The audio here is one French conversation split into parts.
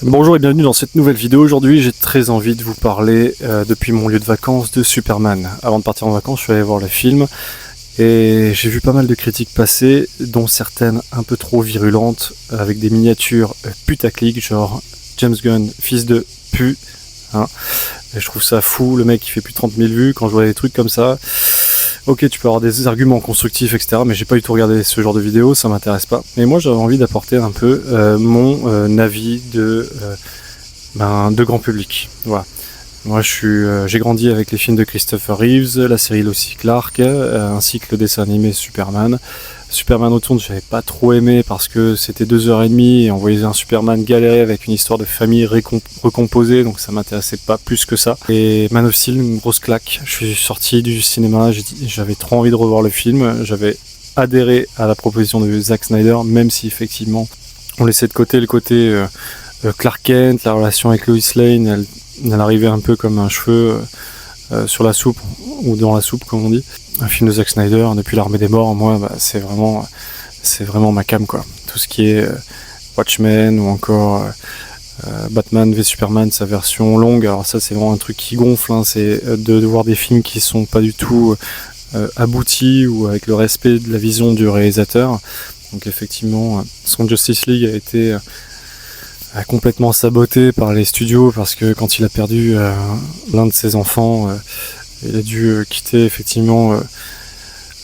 Bonjour et bienvenue dans cette nouvelle vidéo. Aujourd'hui j'ai très envie de vous parler depuis mon lieu de vacances de Superman. Avant de partir en vacances je suis allé voir le film et j'ai vu pas mal de critiques passer, dont certaines un peu trop virulentes avec des miniatures putaclic genre James Gunn, fils de pu. Hein. Et je trouve ça fou, le mec il fait plus de 30 000 vues, quand je vois des trucs comme ça. Ok, tu peux avoir des arguments constructifs, etc. Mais j'ai pas du tout regardé ce genre de vidéo, ça m'intéresse pas. Mais moi, j'avais envie d'apporter un peu mon avis de grand public. Voilà. Moi, j'ai grandi avec les films de Christopher Reeves, la série Lois Clark, ainsi que le dessin animé Superman. Superman Returns, j'avais pas trop aimé parce que c'était 2h30 et on voyait un Superman galérer avec une histoire de famille recomposée, donc ça m'intéressait pas plus que ça. Et Man of Steel, une grosse claque. Je suis sorti du cinéma, j'avais trop envie de revoir le film, j'avais adhéré à la proposition de Zack Snyder, même si effectivement on laissait de côté le côté Clark Kent, la relation avec Lois Lane, elle arrivait un peu comme un cheveu sur la soupe, ou dans la soupe comme on dit. Un film de Zack Snyder, depuis l'Armée des Morts, moi c'est vraiment ma came quoi. Tout ce qui est Watchmen ou encore Batman v Superman, sa version longue, alors ça c'est vraiment un truc qui gonfle, hein, c'est de voir des films qui sont pas du tout aboutis ou avec le respect de la vision du réalisateur. Donc effectivement, son Justice League a été complètement saboté par les studios parce que quand il a perdu l'un de ses enfants, il a dû quitter effectivement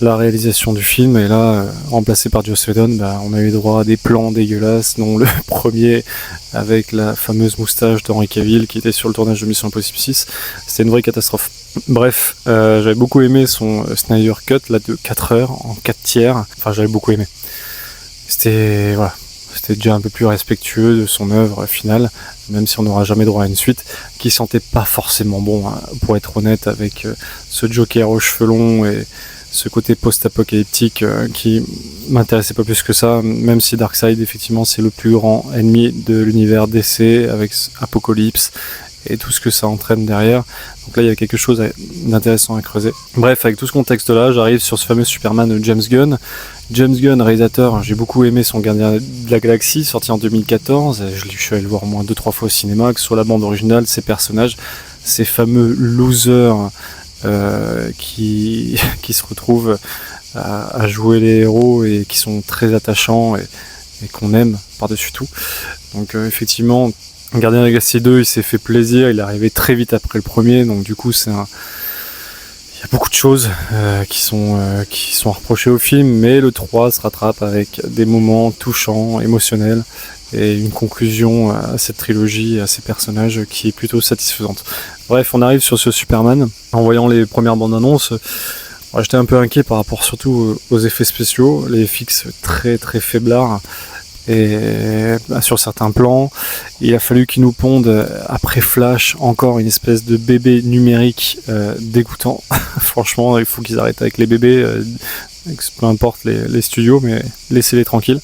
la réalisation du film, et là, remplacé par Joss Whedon, on a eu droit à des plans dégueulasses, dont le premier avec la fameuse moustache d'Henry Cavill qui était sur le tournage de Mission Impossible 6. C'était une vraie catastrophe. Bref, j'avais beaucoup aimé son Snyder Cut, là de 4 heures, en 4 tiers. Enfin, j'avais beaucoup aimé. C'était déjà un peu plus respectueux de son œuvre finale, même si on n'aura jamais droit à une suite, qui sentait pas forcément bon, hein, pour être honnête, avec ce Joker aux cheveux longs et ce côté post-apocalyptique qui m'intéressait pas plus que ça, même si Darkseid, effectivement, c'est le plus grand ennemi de l'univers DC, avec Apocalypse et tout ce que ça entraîne derrière. Donc là, il y a quelque chose d'intéressant à creuser. Bref, avec tout ce contexte-là, j'arrive sur ce fameux Superman de James Gunn. James Gunn, réalisateur, j'ai beaucoup aimé son Gardien de la Galaxie, sorti en 2014. Je suis allé le voir au moins 2-3 fois au cinéma, que ce soit la bande originale, ses personnages, ces fameux losers qui se retrouvent à jouer les héros et qui sont très attachants et qu'on aime par-dessus tout. Donc effectivement, Gardien de la Galaxie 2, il s'est fait plaisir, il est arrivé très vite après le premier, donc du coup il y a beaucoup de choses qui sont reprochées au film, mais le 3 se rattrape avec des moments touchants, émotionnels, et une conclusion à cette trilogie, à ces personnages qui est plutôt satisfaisante. Bref, on arrive sur ce Superman. En voyant les premières bandes annonces, j'étais un peu inquiet par rapport surtout aux effets spéciaux, les FX très très faiblards. Et sur certains plans, il a fallu qu'ils nous pondent après Flash encore une espèce de bébé numérique dégoûtant. Franchement, il faut qu'ils arrêtent avec les bébés, peu importe les studios, mais laissez-les tranquilles.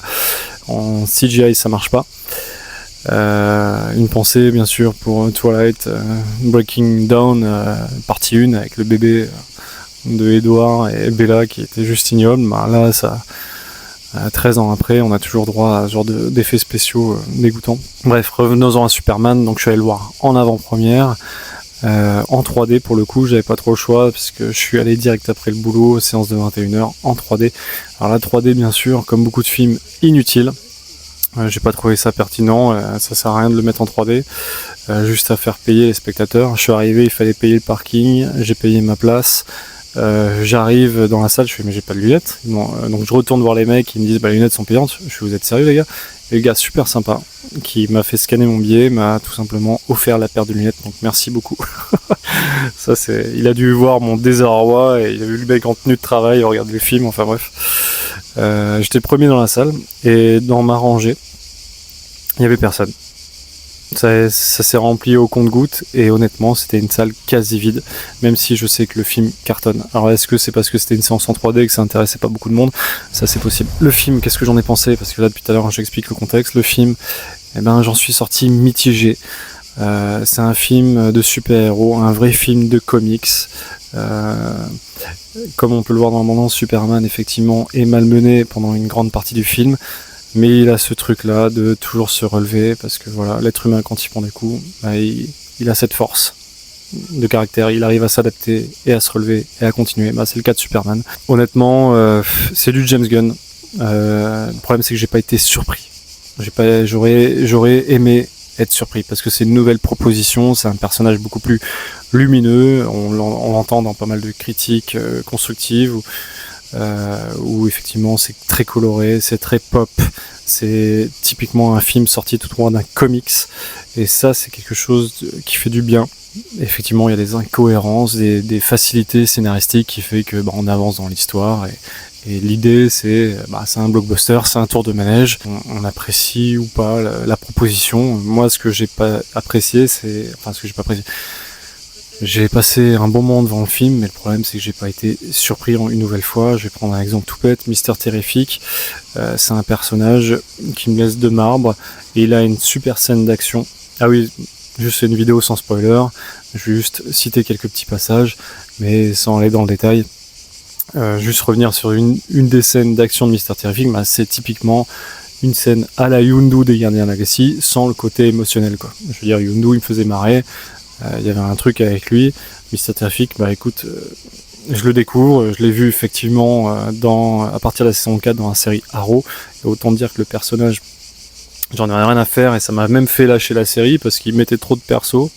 En CGI ça marche pas. Une pensée bien sûr pour Twilight Breaking Down partie 1 avec le bébé de Edward et Bella qui était juste ignoble. Là ça 13 ans après, on a toujours droit à ce genre d'effets spéciaux dégoûtants. Bref, revenons-en à Superman. Donc je suis allé le voir en avant-première, en 3D pour le coup, j'avais pas trop le choix parce que je suis allé direct après le boulot, séance de 21h en 3D. Alors la 3D bien sûr, comme beaucoup de films, inutile. J'ai pas trouvé ça pertinent, ça sert à rien de le mettre en 3D, juste à faire payer les spectateurs. Je suis arrivé, il fallait payer le parking, j'ai payé ma place. J'arrive dans la salle, je fais mais j'ai pas de lunettes. Donc je retourne voir les mecs, ils me disent les lunettes sont payantes. Je fais vous êtes sérieux les gars? Et le gars super sympa qui m'a fait scanner mon billet m'a tout simplement offert la paire de lunettes, donc merci beaucoup. Ça il a dû voir mon désarroi et il a vu le mec en tenue de travail, il regarde les films, enfin bref. J'étais premier dans la salle et dans ma rangée il y avait personne. Ça s'est rempli au compte-gouttes et honnêtement c'était une salle quasi vide, même si je sais que le film cartonne. Alors est-ce que c'est parce que c'était une séance en 3D et que ça intéressait pas beaucoup de monde? Ça c'est possible. Le film, qu'est-ce que j'en ai pensé? Parce que là depuis tout à l'heure j'explique le contexte. Le film, j'en suis sorti mitigé. C'est un film de super-héros, un vrai film de comics. Comme on peut le voir dans le moment, Superman effectivement est malmené pendant une grande partie du film. mais il a ce truc-là de toujours se relever, parce que voilà, l'être humain, quand il prend des coups, bah, il a cette force de caractère, il arrive à s'adapter et à se relever et à continuer. Bah, c'est le cas de Superman. Honnêtement, c'est du James Gunn. Le problème, c'est que j'ai pas été surpris. J'aurais aimé être surpris, parce que c'est une nouvelle proposition, c'est un personnage beaucoup plus lumineux, on l'entend dans pas mal de critiques constructives, où effectivement c'est très coloré, c'est très pop, c'est typiquement un film sorti tout droit d'un comics, et ça c'est quelque chose qui fait du bien. Effectivement, il y a des incohérences, des facilités scénaristiques qui fait que on avance dans l'histoire, et l'idée c'est un blockbuster, c'est un tour de manège, on apprécie ou pas la proposition. Moi, ce que j'ai pas apprécié, j'ai passé un bon moment devant le film, mais le problème c'est que j'ai pas été surpris une nouvelle fois. Je vais prendre un exemple tout bête, Mister Terrific. C'est un personnage qui me laisse de marbre, et il a une super scène d'action. Ah oui, juste une vidéo sans spoiler, je vais juste citer quelques petits passages, mais sans aller dans le détail. Juste revenir sur une des scènes d'action de Mister Terrific, c'est typiquement une scène à la Yondu des Gardiens de la Galaxie, sans le côté émotionnel, quoi. Je veux dire, Yondu, il me faisait marrer, il y avait un truc avec lui. Mister Terrific, écoute, je le découvre, je l'ai vu effectivement à partir de la saison 4 dans la série Arrow, et autant dire que le personnage, j'en ai rien à faire, et ça m'a même fait lâcher la série parce qu'il mettait trop de persos,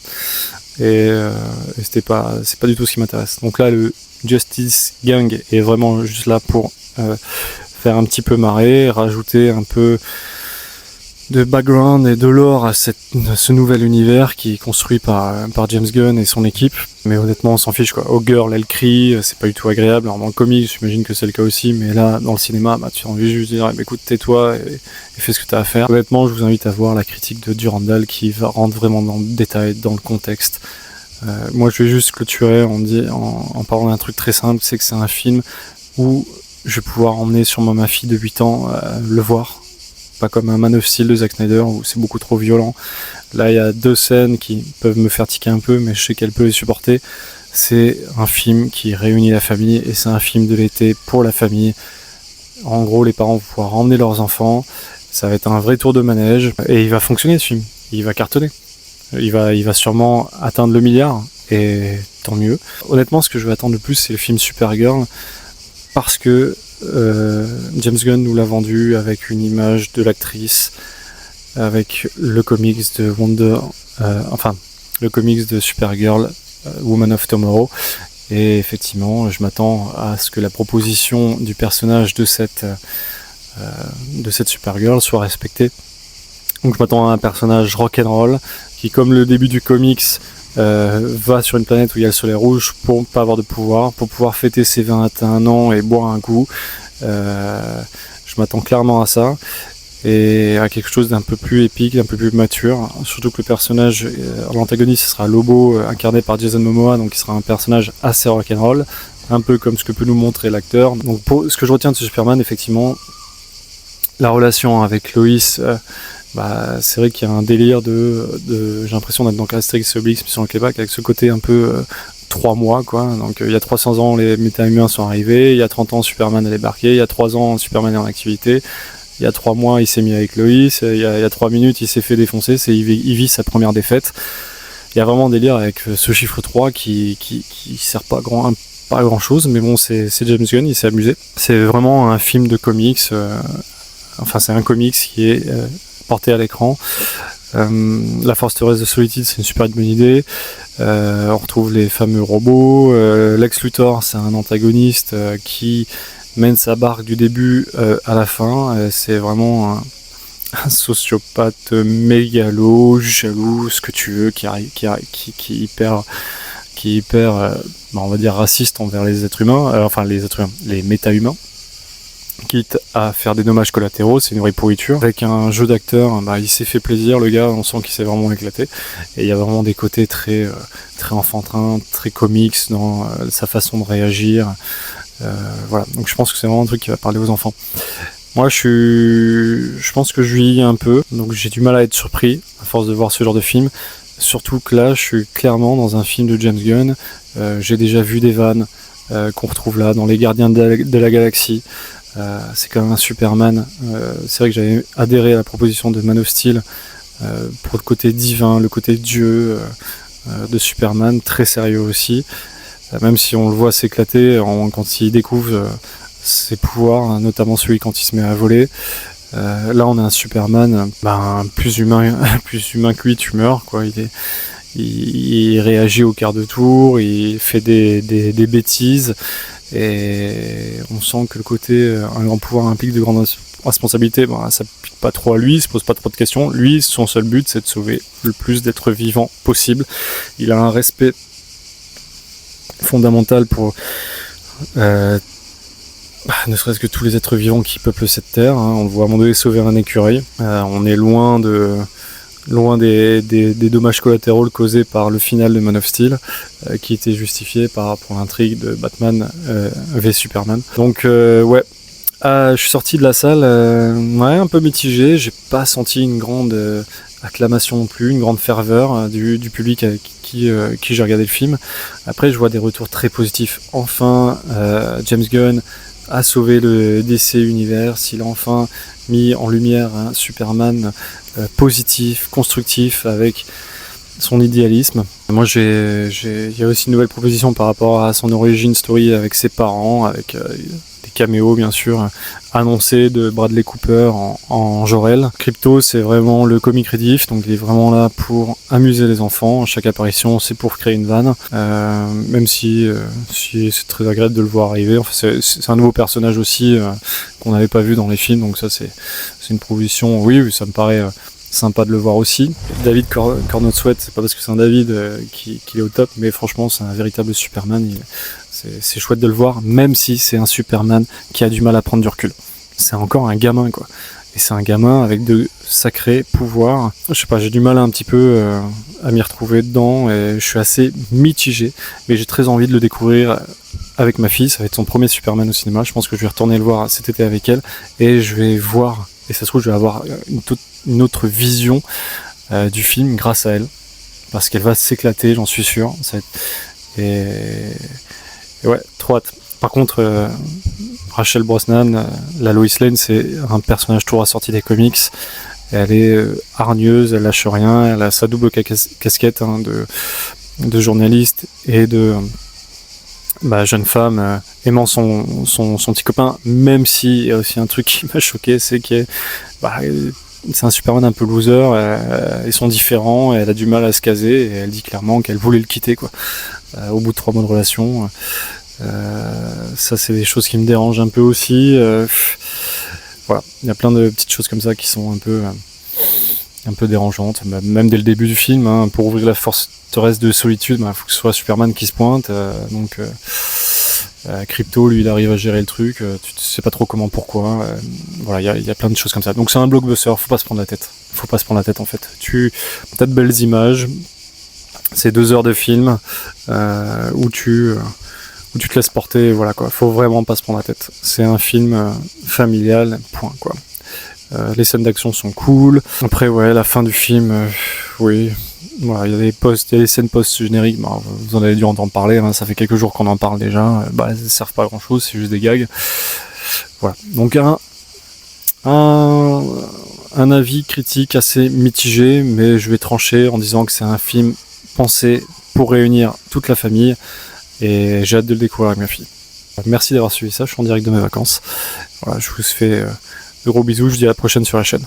et c'est pas du tout ce qui m'intéresse. Donc là, le Justice Gang est vraiment juste là pour faire un petit peu marrer, rajouter un peu de background et de lore à ce nouvel univers qui est construit par James Gunn et son équipe. Mais honnêtement, on s'en fiche, quoi. Oh girl, elle crie, c'est pas du tout agréable. Alors dans le comics, j'imagine que c'est le cas aussi, mais là, dans le cinéma, tu as envie juste de dire, écoute, tais-toi et fais ce que tu as à faire. Honnêtement, je vous invite à voir la critique de Durandal qui rentre vraiment dans le détail, dans le contexte. Moi, je vais juste clôturer en parlant d'un truc très simple, c'est que c'est un film où je vais pouvoir emmener sûrement ma fille de 8 ans le voir. Pas comme un Man of Steel de Zack Snyder où c'est beaucoup trop violent. Là, il y a 2 scènes qui peuvent me faire tiquer un peu, mais je sais qu'elle peut les supporter. C'est un film qui réunit la famille, et c'est un film de l'été pour la famille. En gros, les parents vont pouvoir emmener leurs enfants. Ça va être un vrai tour de manège, et il va fonctionner, ce film. Il va cartonner. Il va sûrement atteindre le milliard, et tant mieux. Honnêtement, ce que je vais attendre le plus, c'est le film Supergirl, parce que James Gunn nous l'a vendu avec une image de l'actrice, avec le comics de le comics de Supergirl, Woman of Tomorrow, et effectivement, je m'attends à ce que la proposition du personnage de cette Supergirl soit respectée. Donc je m'attends à un personnage rock'n'roll qui, comme le début du comics, va sur une planète où il y a le soleil rouge pour ne pas avoir de pouvoir, pour pouvoir fêter ses 21 ans et boire un coup. Je m'attends clairement à ça, et à quelque chose d'un peu plus épique, d'un peu plus mature. Surtout que le personnage, l'antagoniste, ce sera Lobo, incarné par Jason Momoa, donc il sera un personnage assez rock'n'roll, un peu comme ce que peut nous montrer l'acteur. Donc pour ce que je retiens de ce Superman, effectivement, la relation avec Lois, c'est vrai qu'il y a un délire j'ai l'impression d'être dans Astérix et Obélix Mission au Québec, avec ce côté un peu 3 mois, quoi. Donc il y a 300 ans, les méta-humains sont arrivés, il y a 30 ans, Superman a débarqué, il y a 3 ans, Superman est en activité, il y a 3 mois, il s'est mis avec Lois, il y a 3 minutes, il s'est fait défoncer, il vit sa première défaite. Il y a vraiment un délire avec ce chiffre 3 qui sert pas à grand chose, mais bon, c'est James Gunn, il s'est amusé. C'est vraiment un film de comics, c'est un comics qui est porté à l'écran. La Forteresse de Solitude, c'est une super bonne idée. On retrouve les fameux robots. Lex Luthor, c'est un antagoniste qui mène sa barque du début à la fin. C'est vraiment un sociopathe mégalo, jaloux, ce que tu veux, qui est hyper on va dire raciste envers les êtres humains, les méta-humains, quitte à faire des dommages collatéraux. C'est une vraie pourriture. Avec un jeu d'acteur, il s'est fait plaisir, le gars, on sent qu'il s'est vraiment éclaté, et il y a vraiment des côtés très enfantins, très comics dans sa façon de réagir. Voilà, donc je pense que c'est vraiment un truc qui va parler aux enfants. Moi je pense que je vieillis un peu, donc j'ai du mal à être surpris à force de voir ce genre de film. Surtout que là, je suis clairement dans un film de James Gunn. J'ai déjà vu des vannes qu'on retrouve là dans Les Gardiens de la Galaxie. c'est quand même un Superman. C'est vrai que j'avais adhéré à la proposition de Man of Steel pour le côté divin, le côté Dieu de Superman, très sérieux aussi. Même si on le voit s'éclater quand il découvre ses pouvoirs, notamment celui quand il se met à voler. Là on a un Superman plus humain que lui, tu meurs quoi. Il réagit au quart de tour, il fait des bêtises, et on sent que le côté un grand pouvoir implique de grandes responsabilités, ça pique pas trop à lui, il se pose pas trop de questions. Lui, son seul but, c'est de sauver le plus d'êtres vivants possible. Il a un respect fondamental pour ne serait-ce que tous les êtres vivants qui peuplent cette terre. On le voit à un moment donné sauver un écureuil. On est loin des dommages collatéraux causés par le final de Man of Steel, qui était justifié pour l'intrigue de Batman v Superman. Donc je suis sorti de la salle un peu mitigé. J'ai pas senti une grande acclamation non plus, une grande ferveur du public avec qui j'ai regardé le film. Après, je vois des retours très positifs. Enfin, James Gunn a sauvé le DC Universe. Il a enfin mis en lumière un Superman positif, constructif, avec son idéalisme. Moi, il y a aussi une nouvelle proposition par rapport à son origin story avec ses parents, avec des caméos bien sûr annoncés de Bradley Cooper en Jor-El. Crypto, c'est vraiment le comic relief, donc il est vraiment là pour amuser les enfants. Chaque apparition, c'est pour créer une vanne, même si c'est très agréable de le voir arriver. Enfin, c'est un nouveau personnage aussi qu'on n'avait pas vu dans les films, donc ça c'est une proposition. Oui, ça me paraît sympa de le voir aussi. David Corenswet, c'est pas parce que c'est un David qu'il est au top, mais franchement c'est un véritable Superman. C'est chouette de le voir, même si c'est un Superman qui a du mal à prendre du recul. C'est encore un gamin quoi. Et c'est un gamin avec de sacrés pouvoirs. Je sais pas, j'ai du mal un petit peu à m'y retrouver dedans, et je suis assez mitigé, mais j'ai très envie de le découvrir avec ma fille. Ça va être son premier Superman au cinéma. Je pense que je vais retourner le voir cet été avec elle, et je vais voir, et ça se trouve je vais avoir une autre vision du film grâce à elle, parce qu'elle va s'éclater, j'en suis sûr. Et ouais, trop hâte. Par contre, Rachel Brosnahan, la Lois Lane, c'est un personnage tout ressorti des comics. Elle est hargneuse, elle lâche rien, elle a sa double casquette de journaliste et de jeune femme aimant son petit copain, même si il y a aussi un truc qui m'a choqué, c'est que c'est un Superman un peu loser, ils sont différents, et elle a du mal à se caser, et elle dit clairement qu'elle voulait le quitter quoi. Au bout de 3 mois de relation. Ça c'est des choses qui me dérangent un peu aussi. Voilà, il y a plein de petites choses comme ça qui sont un peu dérangeantes, même dès le début du film. Pour ouvrir la forteresse de solitude, faut que ce soit Superman qui se pointe, donc Crypto, lui, il arrive à gérer le truc, tu sais pas trop comment, pourquoi. Voilà, il y a plein de choses comme ça. Donc c'est un blockbuster, faut pas se prendre la tête en fait. T'as de belles images, c'est 2 heures de film où tu te laisses porter, voilà quoi. Faut vraiment pas se prendre la tête. C'est un film familial, point quoi. Les scènes d'action sont cool. Après la fin du film, oui. Voilà, il y a des scènes post-génériques, vous en avez dû entendre parler, ça fait quelques jours qu'on en parle déjà, elles ne servent pas à grand chose, c'est juste des gags. Voilà, donc un avis critique assez mitigé, mais je vais trancher en disant que c'est un film pensé pour réunir toute la famille, et j'ai hâte de le découvrir avec ma fille. Merci d'avoir suivi ça, je suis en direct de mes vacances. Voilà, je vous fais de gros bisous, je vous dis à la prochaine sur la chaîne.